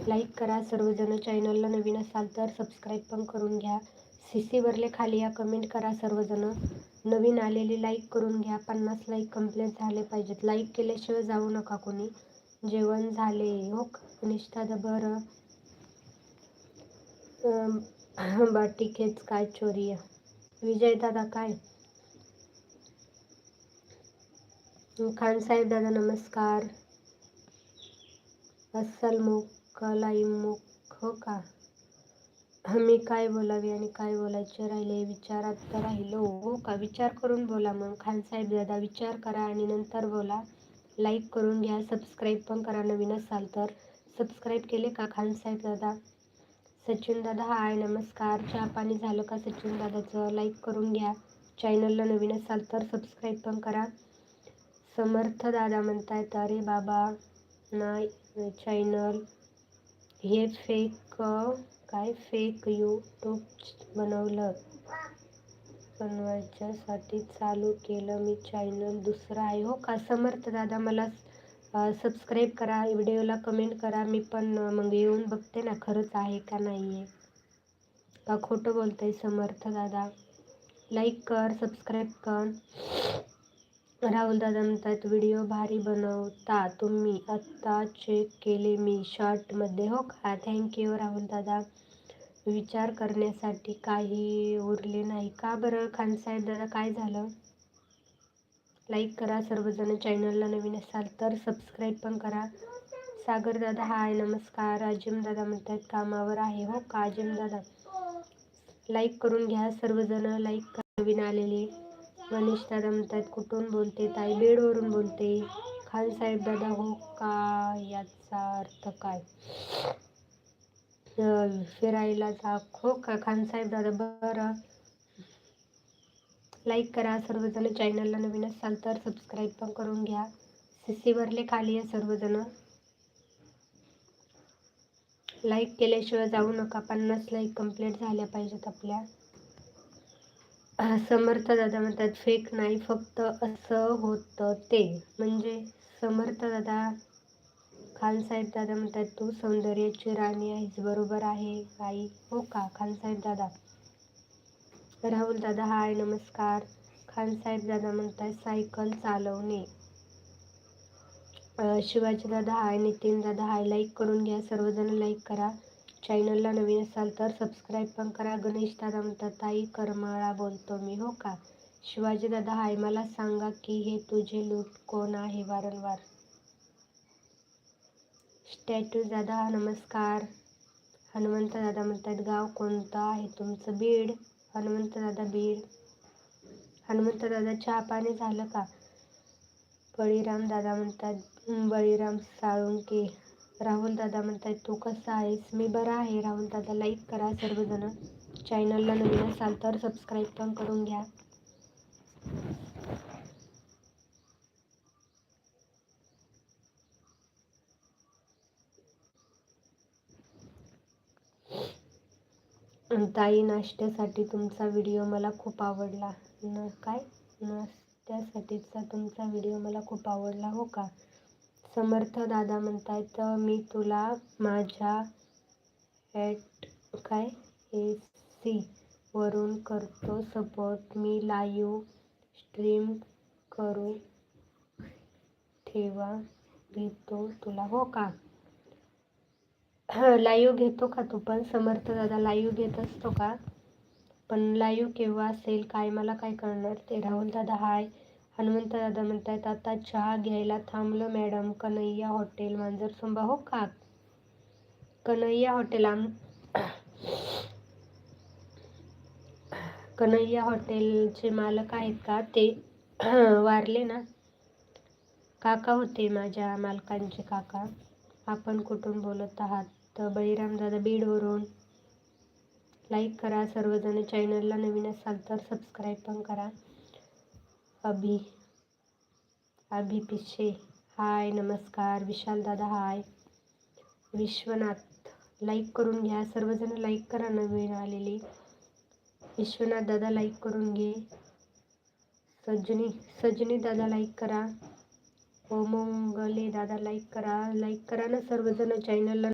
Like करा सर्वजण. चॅनलला नवीन असाल तर सबस्क्राईब पण करून घ्या. CC वरले खाली या कमेंट करा सर्वजण. नवीन आलेली लाईक करून घ्या. 50 लाईक कंप्लीट झाले पाहिजेत. लाईक केल्याशिवाय जाऊ नका कोणी. जेवण झाले हो का निष्ठा बरं. बाटी खेच काय चोरी. विजय दादा काय. खान साहेब दादा नमस्कार. अस्सल मुख लाईम मुख हो का. मी काय बोलावे आणि काय बोलायचे राहिले विचारात तर राहिलो हो का. विचार करून बोला मग. खान साहेब दादा विचार करा आणि नंतर बोला. लाईक करून घ्या. सबस्क्राईब पण करा नवीन असाल तर. सबस्क्राईब केले का खान साहेब दादा. सचिन दादा हाय नमस्कार. चहा पाणी झालं का सचिन दादाचं. लाईक करून घ्या. चॅनलला नवीन असाल तर सबस्क्राईब पण करा. समर्थ दादा म्हणतायत अरे बाबा नाही चॅनल हे फेक काय फेक यूट्यूब बनवायच्यासाठी चालू केलं मी चॅनल दुसरं आहे हो का. समर्थ दादा मला सबस्क्राईब करा. व्हिडिओला कमेंट करा. मी पण मग येऊन बघते ना खरंच आहे का नाही आहे का खोटं बोलतंय समर्थ दादा. लाईक कर सबस्क्राईब कर. राहुल दादा म्हणतात व्हिडिओ भारी बनवता तुम्ही. आत्ता चेक केले मी शॉर्टमध्ये हो का. थँक्यू राहुल दादा. विचार करण्यासाठी काही उरले नाही का बरं खान साहेब दादा काय झालं. लाईक करा सर्वजण. चॅनलला नवीन असाल तर सबस्क्राईब पण करा. सागर दादा हाय नमस्कार. अजिम दादा म्हणतात कामावर आहे हो का. अजिम दादा लाईक करून घ्या सर्वजण. लाईक करा नवीन आलेले. गणेश दादा म्हणतात कुठून बोलते ताई. बीडवरून बोलते. खान साहेब दादा हो का याचा अर्थ काय. फिरायला जा हो का खान साहेब दादा बरं. लाईक करा सर्वजण. चॅनलला नवीन असाल तर सबस्क्राईब पण करून घ्या. CC वरले खाली आहे सर्वजण. लाईक केल्याशिवाय जाऊ नका. 50 लाईक कंप्लीट झाल्या पाहिजेत आपल्या. समर्थ दादा म्हणतात फेक नाही फक्त असं होतं ते म्हणजे. समर्थ दादा खान साहेब दादा म्हणतात तू सौंदर्याची राणी आहेस. बरोबर आहे आई हो का खान साहेब दादा. राहुल दादा हाय नमस्कार. खान साहेब दादा म्हणतात सायकल चालवणे. शिवाजी दादा हाय. नितीन दादा हाय. लाईक करून घ्या सर्वजण. लाईक करा. चॅनलला नवीन असाल तर सबस्क्राईब पण करा. गणेश दादा म्हणतात ताई करमाळा बोलतो मी हो का. शिवाजी दादा हाय. मला सांगा की हे तुझे लूट कोण आहे वारंवार. स्टॅटस दादा नमस्कार. हनुमंत दादा म्हणतात गाव कोणतं आहे तुमचं. बीड. हनुमंत दादा बीड. हनुमंत दादा चहा पाणी झालं का. बळीराम दादा म्हणतात बळीराम साळुंके. राहुल दादा म्हणतात तू कसा आहेस. मी बरा आहे राहुल दादा. लाईक करा सर्वजण. चॅनलला नवीन असाल तर सबस्क्राईब पण करून घ्या. ताई नाश्त्यासाठी तुमचा व्हिडिओ मला खूप आवडला. काय नाश्त्यासाठीचा तुमचा व्हिडिओ मला खूप आवडला हो का. समर्थ दादा म्हणतायत मी तुला माझ्या काय AC वरून करतो सपोर्ट. मी लाईव्ह स्ट्रीम करू ठेवा घेतो तुला हो का. लाईव्ह घेतो का तू पण. समर्थ दादा लाईव्ह घेत असतो का. पण लाईव्ह केव्हा असेल काय मला काय कळणार ते. राहुल दादा हाय. हनुमंत दादा म्हणतात आता चहा घ्यायला थांबलं मॅडम. कन्हैया हॉटेल मांजरसुंबा हो का. कन्हैया हॉटेल कन्हैया हॉटेलचे मालक आहेत का ते वारले ना. काका होते माझ्या मालकांचे काका. आपण कुठून बोलत आहात. बळीराम दादा बीडवरून. लाईक करा सर्वजण. चॅनलला नवीन असाल तर सबस्क्राईब पण करा. अभि पिशे हाय नमस्कार. विशाल दादा हाय. विश्वनाथ लाईक करून घ्या सर्वजण. लाईक करा नवीन आलेली. विश्वनाथ दादा लाईक करून घे. सजनी दादा लाईक करा. ओमंगले दादा लाईक करा. लाईक करा ना सर्वजण. चॅनलला